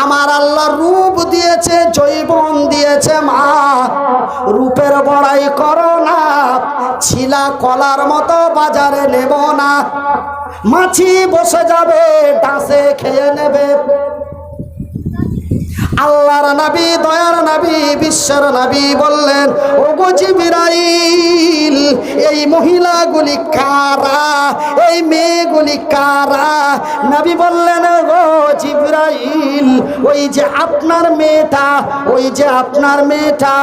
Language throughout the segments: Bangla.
আমার আল্লাহ রূপ দিয়েছে, যৌবন দিয়েছে মা, রূপের বড়াই করো না, ছিলা কলার মতো বাজারে নেব না, মাছি বসে যাবে ডাঁসে খেয়ে নেবে। আল্লাহর নবী, দয়ার নবী, বিশ্বের নবী বললেন, ওগো জিবরাইল, এই মহিলাগুলি কারা, এই মেয়েগুলি কারা? নবী বললেন, ওগো জিবরাইল, ওই যে আপনার মেয়েটা, ওই যে আপনার মেয়েটা,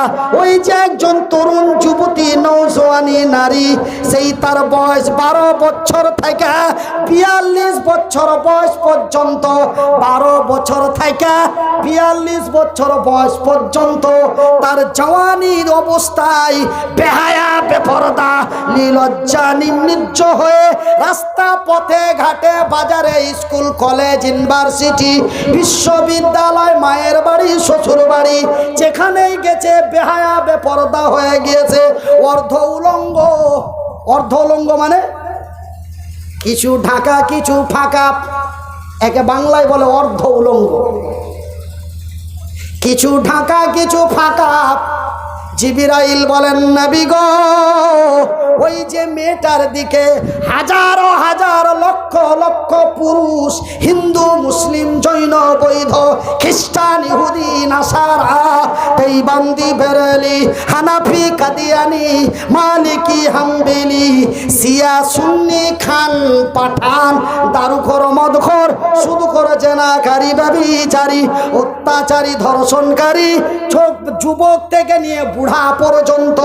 ওই যে একজন তরুণ যুবতী নওজোয়ানি নারী, সেই তার বয়স 12 বছর থেকে 42 বছর বয়স পর্যন্ত, 12 বছর থেকে 42 বছর বয়স পর্যন্ত তার জওয়ানির অবস্থায় বেহায়া, বেপরদা, নির্লজ্জা, নির্লজ্জ হয়ে রাস্তা, পথে, ঘাটে, বাজারে, স্কুল, কলেজ, ইউনিভার্সিটি, বিশ্ববিদ্যালয়, মায়ের বাড়ি, শ্বশুর বাড়ি, যেখানেই গেছে বেহায়া, বেপরদা হয়ে গিয়েছে। অর্ধ উলঙ্গ। অর্ধ উলঙ্গ মানে কিছু ঢাকা কিছু ফাঁকা, একে বাংলায় বলে অর্ধ উলঙ্গ। কিছু ঢাকা কিছু ফাঁকা। জিবরাইল বলেন, নবী গো, ওই যে মেয়েটার দিকে হাজারো হাজার, লক্ষ লক্ষ পুরুষ, হিন্দু, মুসলিম, জৈন, বৈধ, খ্রিস্টান, ইহুদি, নাসারা, দেওবন্দি, বেরেলি, হানাফি, কাদিয়ানি, মালিকি, হাম্বলি, শিয়া, সুন্নি, খান, পাঠান, দারুখোর, মদখোর, সুদখোর, জেনাকারী, ব্যভিচারী, অত্যাচারী, ধর্ষণকারী, যুবক থেকে নিয়ে বুড়া পর্যন্ত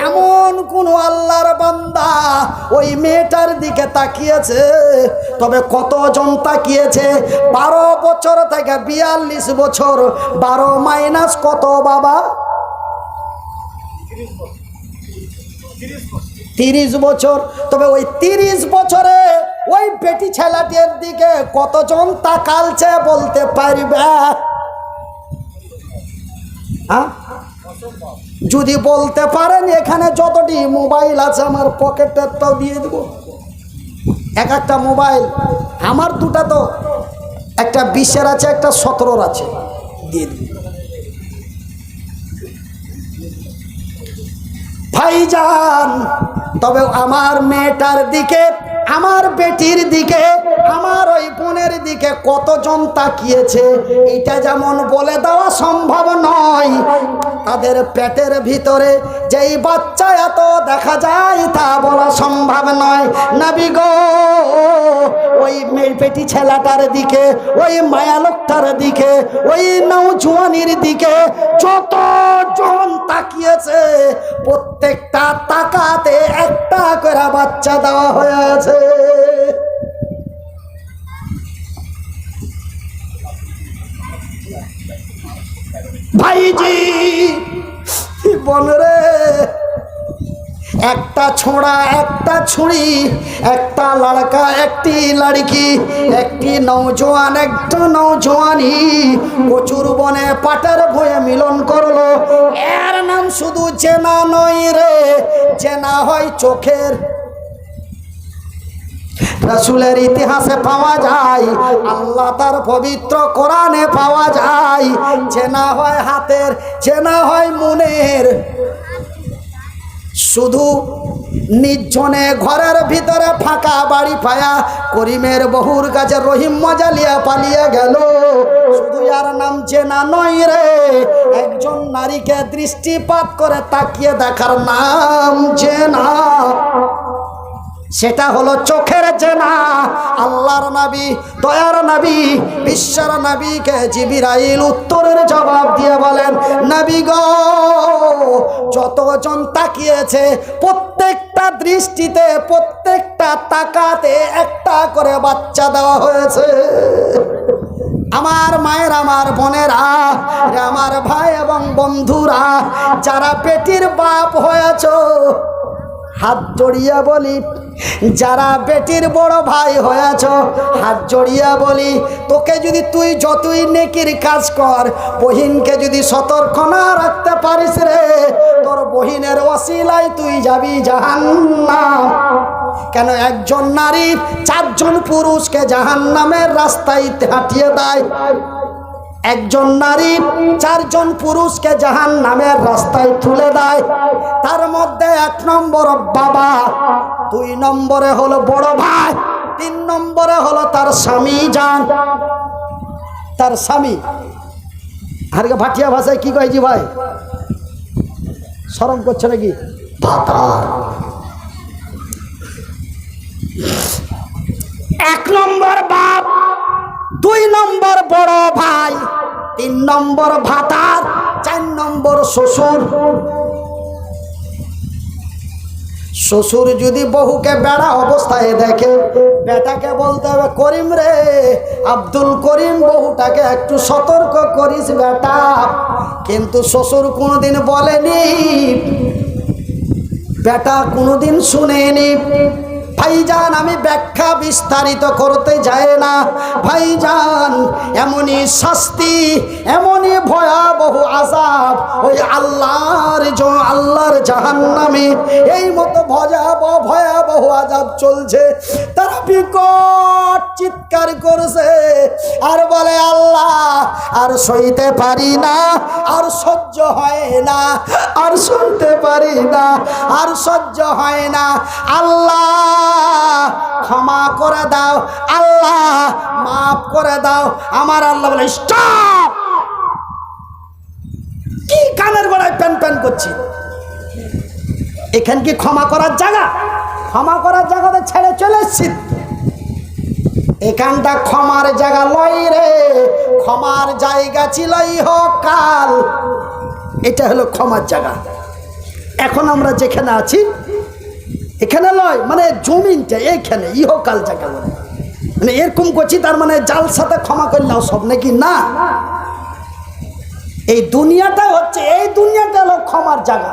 এমন কোন আল্লাহর বান্দা ওই মেয়েটার দিকে তাকিয়েছে? তবে কতজন তাকিয়েছে? 12 বছর থেকে 42 বছর। 12 মাইনাস কত বাবা? 30 বছর। তবে ওই 30 বছরে ওই বেটি ছেলেটির দিকে কতজন তাকালছে বলতে পারবে? যদি বলতে পারেন, এখানে যতটি মোবাইল আছে আমার পকেটেরটাও দিয়ে দেব। এক একটা মোবাইল আমার, দুটা তো, একটা 20-এর আছে, একটা 17-র আছে, দিয়ে দেব। ভাইজান, তবে আমার মেয়েটার দিকে, আমার বেটির দিকে, আমার ওই বোনের দিকে কতজন তাকিয়েছে এটা যেমন বলে দেওয়া সম্ভব নয়। তাদের পেটের ভিতরে যেই বাচ্চা এত দেখা যায় তা বলা সম্ভব নয়। নবী গো, ওই বেটি ছেলেটার দিকে, ওই মায়া লোকটার দিকে, ওই নওজোয়ানির দিকে যতজন তাকিয়েছে, প্রত্যেকটা তাকাতে একটা করে বাচ্চা দেওয়া হয়েছে। ভাইজি বনরে, একটা ছোড়া, একটা ছুরি, একটা লড়কা, একটি লড়কি, একটি নওজোয়ান, একটা নওজোয়ানি প্রচুর বনে পাটের ভয়ে মিলন করলো। এর নাম শুধু জেনা নয় রে, জেনা হয় চোখের। রাসূলের ইতিহাসে পাওয়া যায়, আল্লাহ তার পবিত্র কোরআনে পাওয়া যায়, জেনা হয় হাতের, জেনা হয় মনের। শুধু নির্জনে ঘরের ভিতরে ফাঁকা বাড়ি পায়া করিমের বহুর কাছে রহিম মজালিয়া পালিয়ে গেল। শুধু আর নাম জেনা নয় রে, একজন নারীকে দৃষ্টিপাত করে তাকিয়ে দেখার নাম জেনা। সেটা হলো চোখের জেনা। আল্লাহর নবী, দয়ার নবী, বিশ্বের নবীকে জিবরাইল উত্তরের জবাব দিয়ে বলেন, নবী গো, যতজন তাকিয়েছে প্রত্যেকটা দৃষ্টিতে, প্রত্যেকটা তাকাতে একটা করে বাচ্চা দেওয়া হয়েছে। আমার মায়ের, আমার বোনেরা, আমার ভাই এবং বন্ধুরা, যারা পেটির বাপ হয়েছ, হাত জড়িয়ে বলি, যারা বেটির বড় ভাই হয়েছ, হাত জড়িয়ে বলি, তোকে যদি তুই যতই নেকির কাজ কর, বহিনকে যদি সতর্ক না রাখতে পারিস রে, তোর বহিনের ওসিলায় তুই যাবি জাহান্নাম। কেন? একজন নারী 4 জন পুরুষকে জাহান্নামের রাস্তায় হাঁটিয়ে দেয়। একজন নারী চারজন পুরুষকে জাহান্নামের রাস্তায় তুলে দেয়। তার মধ্যে 1 নম্বর বাবা, 2 নম্বরে হলো বড় ভাই, 3 নম্বরে হলো তার স্বামী যান, তার স্বামী। আর ভাটিয়া ভাষায় কি কয় জি ভাই, শরম করছে নাকি? ভাতার। 1 নম্বর বাপ, 2 নম্বর বড় ভাই, 3 নম্বর ভাতার, 4 নম্বর শ্বশুর। শ্বশুর যদি বহুকে বেড়া অবস্থায় দেখে, বেটাকে বলতে হবে করিম রে, আব্দুল করিম বহুটাকে একটু সতর্ক করিস বেটা। কিন্তু শ্বশুর কোনোদিন বলেনি, বেটা কোনোদিন শুনেনি। ভাইজান আমি ব্যাখ্যা বিস্তারিত করতে যাই না ভাইজান, এমনই শাস্তি, এমনই ভয়াবহ আযাব ওই আল্লাহর জাহান্নামে এই মতো ভয়াবহ আযাব চলছে। তারা বিকট চিৎকার করছে আর বলে আল্লাহ আর সইতে পারি না, আর সহ্য হয় না, আর শুনতে পারি না, আর সহ্য হয় না। আল্লাহ ক্ষমা করে দাও, আল্লাহ মাফ করে দাও। আমার আল্লাহ বলে স্টপ। কি কানের গোড়ায় প্যান প্যান করছি? এখান কি ক্ষমা করার জায়গা? ক্ষমা করার জায়গাতে ছেড়ে চলে এসছি। এখানটা ক্ষমার জায়গা লয় রে, ক্ষমার জায়গা ছিল ইহকাল। এটা হলো ক্ষমার জায়গা। এখন আমরা যেখানে আছি এখানে লয়, মানে জমিনটা এইখানে ইহকাল জায়গা বলে, মানে এরকম করছি তার মানে জালসাতে ক্ষমা করলেও সব নাকি না। এই দুনিয়াটা হচ্ছে, এই দুনিয়াটা হলো ক্ষমার জায়গা,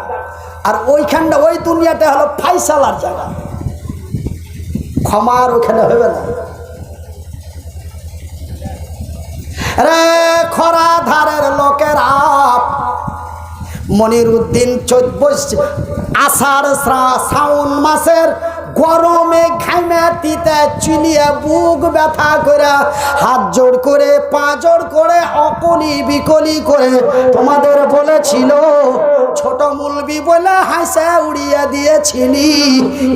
আর ওইখানটা ওই দুনিয়াটা হলো ফাইসালার জায়গা। ক্ষমার ওখানে হবে না রে। খরা ধারের লোকেরা মনিরুদ্দিন আষাঢ় শ্রাবণ মাসের গরমে ঘামে তিতে চিলিয়ে বুক ব্যথা করে হাত জোড় করে পা জোড় করে অকলি বিকলি করে তোমাদের বলেছিল, ছোট মুলবি বলে হাসে উড়িয়ে দিয়েছিলি,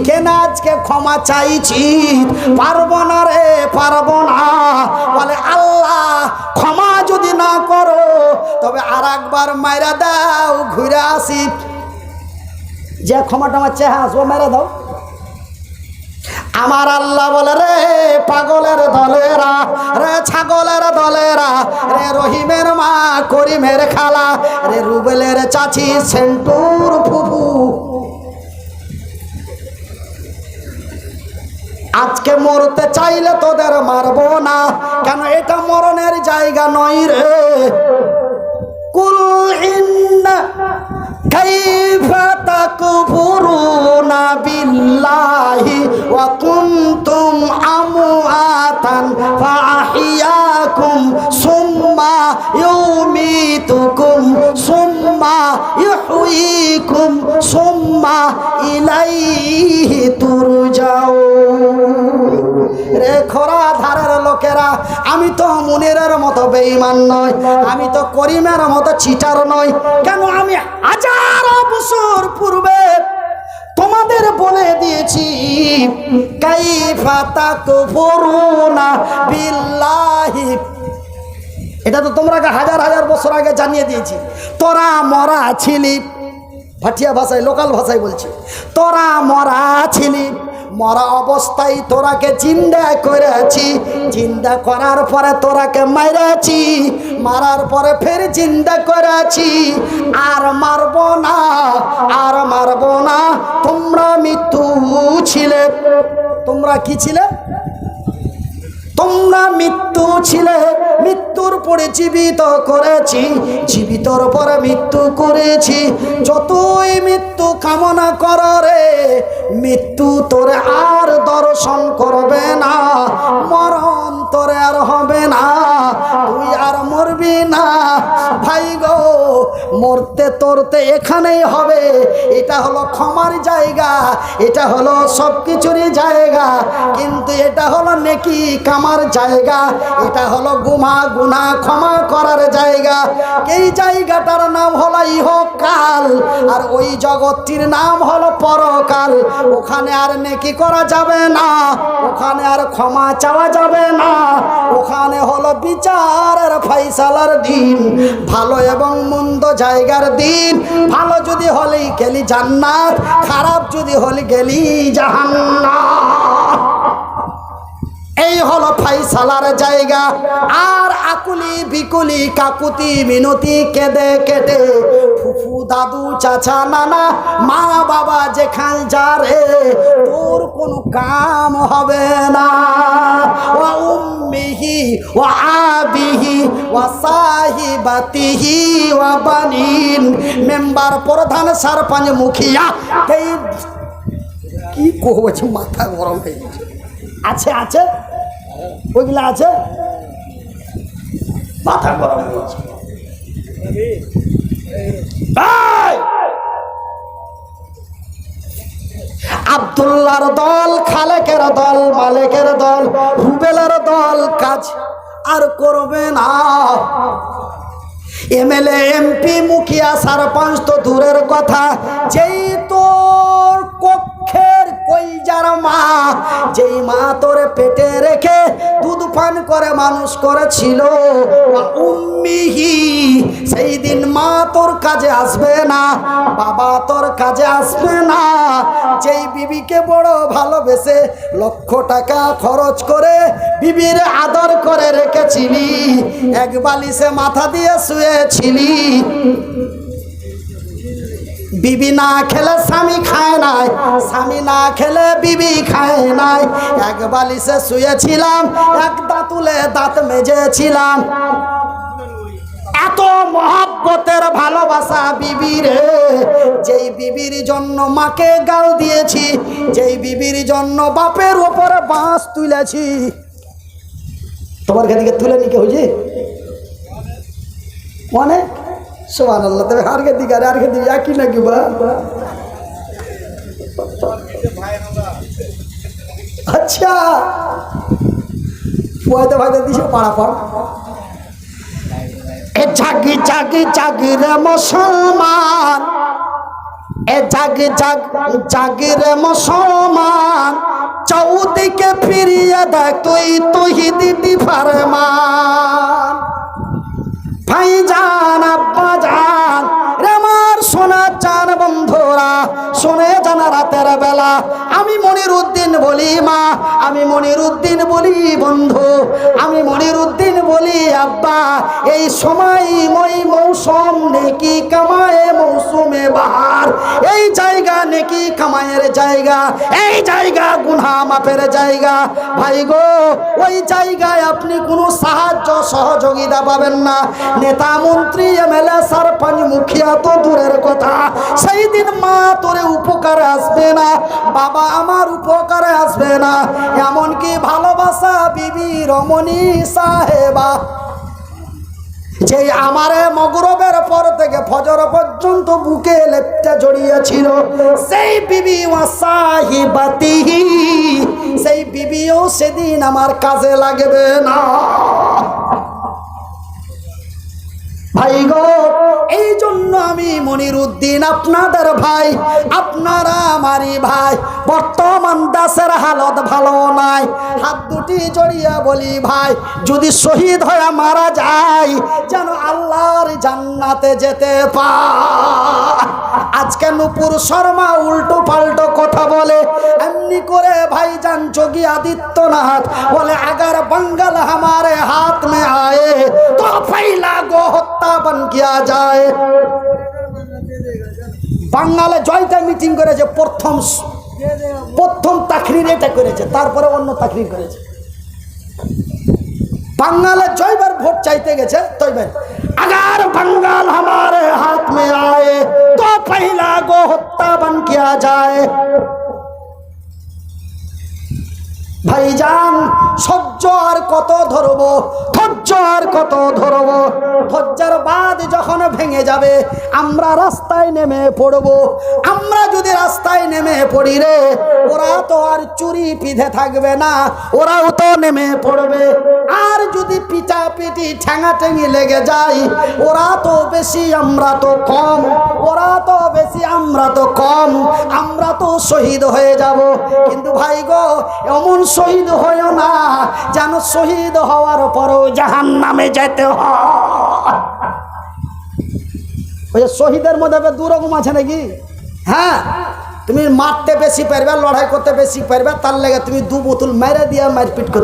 কেন আজকে ক্ষমা চাইছি? পারবো না রে, পারবো না। বলে আল্লাহ ক্ষমা যদি না করো তবে আর একবার মাইরা দাও, ঘুরে আসি। যে ক্ষমাটা আমার চেয়ে আসবো মেরে দাও। আমার আল্লাহ বলে রে পাগলের দলেরা, রে ছাগলের দলেরা, রে রহিমের মা করিমের খালা, রে রুবেলের চাচি সেন্টুর ফুফু, আজকে মরতে চাইলে তোদের মারবো না। কেন? এটা মরণের জায়গা নয় রে। কুল ইন্না কাইফা তাকফুরুনা বিল্লাহি ওয়া কুনতুম আমওয়াতান ফাআহইয়াকুম সুম্মা ইউমীতুকুম সুম্মা ইউহয়ীকুম সুম্মা ইলাইহি তুরজাউন। রে খরা ধারের লোকেরা, আমি তো মুনিরের মতো বেঈমান নয়, আমি তো করিমের মতো চিটার নয়। কেন? আমি হাজারো বছর পূর্বে তোমাদের বলে দিয়েছি কাইফা তাকফুরুনা বিল্লাহি। এটা তো তোমরা হাজার হাজার বছর আগে জানিয়ে দিয়েছি। তোরা মরা ছিলি, ভাটিয়া ভাষায় লোকাল ভাষায় বলছি, তোরা মরা ছিলি, মরা অবস্থায় তোরাকে জিন্দা করেছি, জিন্দা করার পরে তোরাকে মারাছি, মারার পরে ফের জিন্দা করেছি, আর মারব না, আর মারব না। তোমরা মৃত্যু ছিলে। তোমরা কি ছিলে? তোমরা মৃত্যু ছিলে, মৃত্যুর পরে জীবিত করেছি, জীবিতর পরে মৃত্যু করেছি। যতই মৃত্যু কামনা কর রে, মৃত্যু তোরে আর দর্শন করবে না, মরণ তোরে আর হবে না, তুই আর মরবি না। ভাই গো মরতে তরতে এখানেই হবে। এটা হলো ক্ষমার জায়গা, এটা হলো সব কিছুরই জায়গা, কিন্তু এটা হলো নেকি কামার জায়গা, এটা হলো গুনাহ ক্ষমা করার জায়গা। এই জায়গাটার নাম হলো ইহকাল, আর ওই জগৎটির নাম হলো পরকাল। ওখানে আর নেকি করা যাবে না, ওখানে আর ক্ষমা চাওয়া যাবে না, ওখানে হলো বিচারের ফাইসালার দিন, ভালো এবং মন্দ জায়গার দিন। ভালো যদি হলেই গেলি জান্নাত, খারাপ যদি হলে গেলি জাহান্নাম। এই হলো ফাইসালার জায়গা। আর আকুলি বিকুলি কাকুতি মিনতি কেঁদে কেটে ফুফু দাদু চাচা নানা মা বাবা যেখান যা রে, তোর কোনো কাম হবে না। ওয়া উম্মিহি ওয়া আবিহি ওয়া সাহিবাতিহি ওয়া বানিন। মেম্বার প্রধান সরপঞ্চ মুখিয়া এই কি কহছে, মাথা গরম হয়ে গেছে। আছে আছে ওইগুলা আছে, মাথা গরম হয়েছে। আব্দুল্লাহর দল, খালেকের দল, মালেকের দল, রুবেলের দল কাজ আর করবে না। এমএলএ এমপি মুখিয়া সরপঞ্চ তো দূরের কথা, যেই তোর কক্ষের কইজার মা, যেই মা তোর পেটে রেখে দুধ পান করে মানুষ করেছিল, উম্মিহি, সেই দিন মা তোর কাজে আসবে না, বাবা তোর কাজে আসবে না। যেই বিবিকে বড় ভালোবেসে লক্ষ টাকা খরচ করে বিবির আদর করে রেখেছিলি, এক বালিশে মাথা দিয়ে শুয়েছিলি, বিবি না খেলে স্বামী খায় নাই, স্বামী না খেলে বিবি খায় নাই, এক বালিশে শুয়েছিলাম, এক দাঁতুলে দাঁত মেজেছিলাম। এত মহব্বতের ভালোবাসা বিবির, যেই বিবির জন্য মাকে গাল দিয়েছি, যেই বিবির জন্য বাপের উপরে বাঁশ তুলেছি। তোমার দিকে তুলে নিকে হয়েছে অনেক, সুবহানাল্লাহ। তবে আরকে দিকে আরকে দিকে একই নাকি বা? আচ্ছা, পয়দা ভাইদা দিছে পাড়া পড়। এ জাগি জাগি জাগি রে মুসলমান, এ জাগি জাগি রে মুসলমান, চৌদিকে ফিরিয়ে দেখ তুই তৌহিদি ফরমান। ভাইজান আব্বাজান রে আমার সোনা চান বন্ধুরা, শুনে জানা রাতের বেলা আমি মনিরউদ্দিন বলি মা, আমি মনিরউদ্দিন বলি বন্ধু, আমি মনিরউদ্দিন বলি আব্বা। এই সময়ময় মৌসুম নেকি কামায়ে মৌসুমে বাহার, এই জায়গা নেকি কামায়ের জায়গা, এই জায়গা গুনাহ মাফের জায়গা। ভাই গো, ওই জায়গায় আপনি কোনো সাহায্য সহযোগিতা পাবেন না। নেতা মন্ত্রী এমএলএ সরপঞ্চ মুখিয়া তো দূরের কথা, সেই দিন মা তোরে উপকারে আসবে না, বাবা আমার উপকারে আসবে না। এমনকি ভালোবাসা বিবি রমণী সাহেবা, যে আমারে মগরবের পর থেকে ফজর পর্যন্ত বুকে লেপটা জড়িয়েছিল, সেই বিবি ওয়াসাহিবাতিহি, সেই বিবিও সেদিন আমার কাজে লাগবে না। ভাই গো, এই জন্য আমি মনিরউদ্দিন আপনাদের ভাই, আপনারা আমারই ভাই। বর্তমান দেশের হালত ভালো নাই, হাত দুটি জড়িয়ে বলি ভাই, যদি শহীদ হয়ে মারা যায় যেন আল্লাহর জান্নাতে যেতে পায়। আজকে নূপুর শর্মা উল্টো পাল্টো কথা বলে, এমনি করে ভাইজান যোগী আদিত্যনাথ বলে अगर बंगल हमारे हाथ में आए तो पहला गो हत्या बन किया जाए। বাঙালে জয়টা মিটিং করেছে, প্রথম তাকরির এটা করেছে, তারপরে অন্য তাকরির করেছে। বাঙালে জয়বার ভোট চাইতে গেছে, তৈবেন अगर बंगाल हमारे हाथ में आए तो पहला गो हत्या बन किया जाए। ভাইজান, সহ্য আর কত ধরবো, ধৈর্য আর কত ধরবো, ধৈর্যের বাদ যখন ভেঙে যাবে আমরা রাস্তায় নেমে পড়ব। আমরা যদি রাস্তায় নেমে পড়ি রে, ওরা তো আর চুরি পিঠে থাকবে না, ওরাও তো নেমে পড়বে। আর যদি পিটাপিটি ঠ্যাঙাঠেঙি লেগে যায়, ওরা তো বেশি আমরা তো কম, ওরা তো বেশি আমরা তো কম, আমরা তো শহীদ হয়ে যাব। কিন্তু ভাই গো, এমন শহীদ হয়েও না যেন শহীদ হওয়ার পরেও জাহান্নামে যেতে হয়। ওই শহীদের মধ্যে দু রকম আছে নাকি? হ্যাঁ, তুমি মারতে বেশি পারবে, লড়াই করতে বেশি পারবে, তার লেগে তুমি দু বোতল মেরে দিয়ে মারপিট করতে